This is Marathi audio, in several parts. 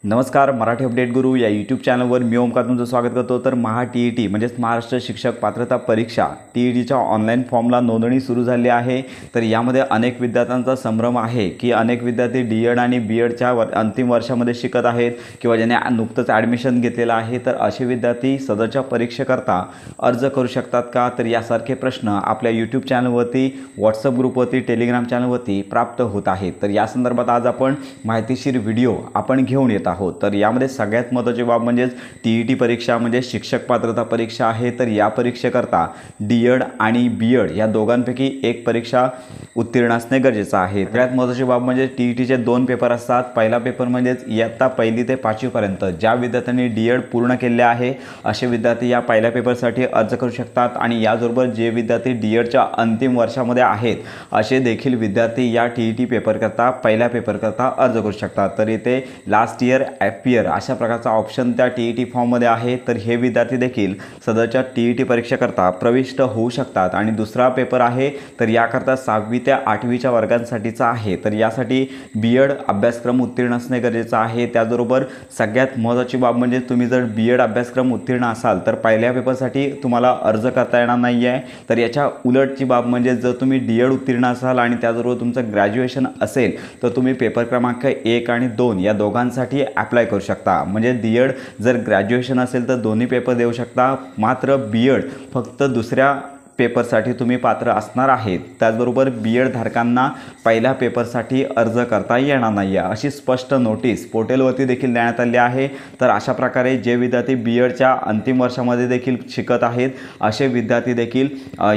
नमस्कार, मराठी अपडेट गुरु या यूट्यूब चॅनलवर मी ओमकार तुमचं स्वागत करतो। तर महा-टी-ई-टी म्हणजेच महाराष्ट्र शिक्षक पात्रता परीक्षा टी-ई-टीच्या ऑनलाईन फॉर्मला नोंदणी सुरू झाली आहे। तर यामध्ये अनेक विद्यार्थ्यांचा संभ्रम आहे की अनेक विद्यार्थी डी-एड आणि बी-एडच्या अंतिम वर्षामध्ये शिकत आहेत किंवा ज्यांनी नुकतंच ॲडमिशन घेतलेलं आहे, तर असे विद्यार्थी सदरच्या परीक्षेकरता अर्ज करू शकतात का? तर यासारखे प्रश्न आपल्या यूट्यूब चॅनलवरती, व्हॉट्सअप ग्रुपवरती, टेलिग्राम चॅनलवरती प्राप्त होत आहेत। तर या संदर्भात आज आपण माहितीशीर व्हिडिओ आपण घेऊन येत आहोत। तर यामध्ये सगळ्यात महत्त्वाची बाब म्हणजे टी-ई-टी परीक्षा म्हणजे शिक्षक पात्रता परीक्षा आहे। तर या परीक्षेकरता डी-एड आणि बी-एड या दोघांपैकी एक परीक्षा उत्तीर्ण असणे गरजेचं आहे। सगळ्यात महत्त्वाची बाब म्हणजे टी-ई-टीचे दोन पेपर असतात। पहिला पेपर म्हणजे इयत्ता 1ली ते 5वी पर्यंत ज्या विद्यार्थ्यांनी डी-एड पूर्ण केले आहे असे विद्यार्थी या पहिल्या पेपरसाठी अर्ज करू शकतात आणि याचबरोबर जे विद्यार्थी डी-एडच्या अंतिम वर्षामध्ये आहेत असे देखील विद्यार्थी या टी-ई-टी पेपरकरता पहिल्या पेपरकरता अर्ज करू शकतात। तर इथे लास्ट इयर ॲपियर अशा प्रकारचा ऑप्शन त्या टी-ई-टी फॉर्ममध्ये आहे। तर हे विद्यार्थी देखील सदरच्या टी-ई-टी परीक्षेकरता प्रविष्ट होऊ शकतात। आणि दुसरा पेपर आहे तर याकरता 6वी ते 8वीच्या वर्गांसाठीचा आहे। तर यासाठी बी-एड अभ्यासक्रम उत्तीर्ण असणे गरजेचं आहे। त्याचबरोबर सगळ्यात महत्त्वाची बाब म्हणजे तुम्ही जर बी-एड अभ्यासक्रम उत्तीर्ण असाल तर पहिल्या पेपरसाठी तुम्हाला अर्ज करता येणार नाही आहे। तर याच्या उलटची बाब म्हणजे जर तुम्ही डी-एड उत्तीर्ण असाल आणि त्याचबरोबर तुमचं ग्रॅज्युएशन असेल तर तुम्ही पेपर क्रमांक 1 आणि 2 या दोघांसाठी अप्लाय करू शकता। म्हणजे डी-एड जर ग्रॅज्युएशन असेल तर दोन्ही पेपर देऊ शकता, मात्र बी-एड फक्त दुसऱ्या पेपरसाठी तुम्ही पात्र असणार आहेत। त्याचबरोबर बी-एड धारकांना पहिल्या पेपरसाठी अर्ज करता येणार नाही आहे अशी स्पष्ट नोटीस पोर्टलवरती देखील देण्यात आली आहे। तर अशा प्रकारे जे विद्यार्थी बी-एडच्या अंतिम वर्षामध्ये देखील शिकत आहेत असे विद्यार्थी देखील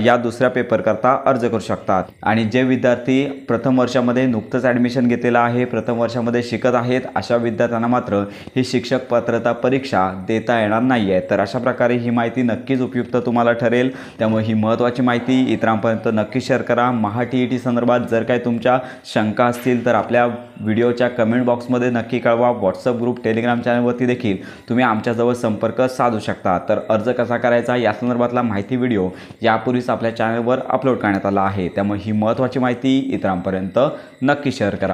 या दुसऱ्या पेपरकरता अर्ज करू शकतात। आणि जे विद्यार्थी प्रथम वर्षामध्ये नुकतंच ॲडमिशन घेतलेलं आहे, प्रथम वर्षामध्ये शिकत आहेत अशा विद्यार्थ्यांना मात्र ही शिक्षक पात्रता परीक्षा देता येणार नाही आहे। तर अशा प्रकारे ही माहिती नक्कीच उपयुक्त तुम्हाला ठरेल। त्यामुळे ही महत्त्वाची माहिती इतरांपर्यंत नक्की शेअर करा। महा-टी-ई-टी संदर्भात जर काही तुमच्या शंका असतील तर आपल्या व्हिडिओच्या कमेंट बॉक्समध्ये नक्की कळवा। व्हॉट्सअप ग्रुप, टेलिग्राम चॅनलवरती देखील तुम्ही आमच्याजवळ संपर्क साधू शकता। तर अर्ज कसा करायचा या संदर्भातला माहिती व्हिडिओ यापूर्वीच आपल्या चॅनलवर अपलोड करण्यात आला आहे। त्यामुळे ही महत्त्वाची माहिती इतरांपर्यंत नक्की शेअर करा।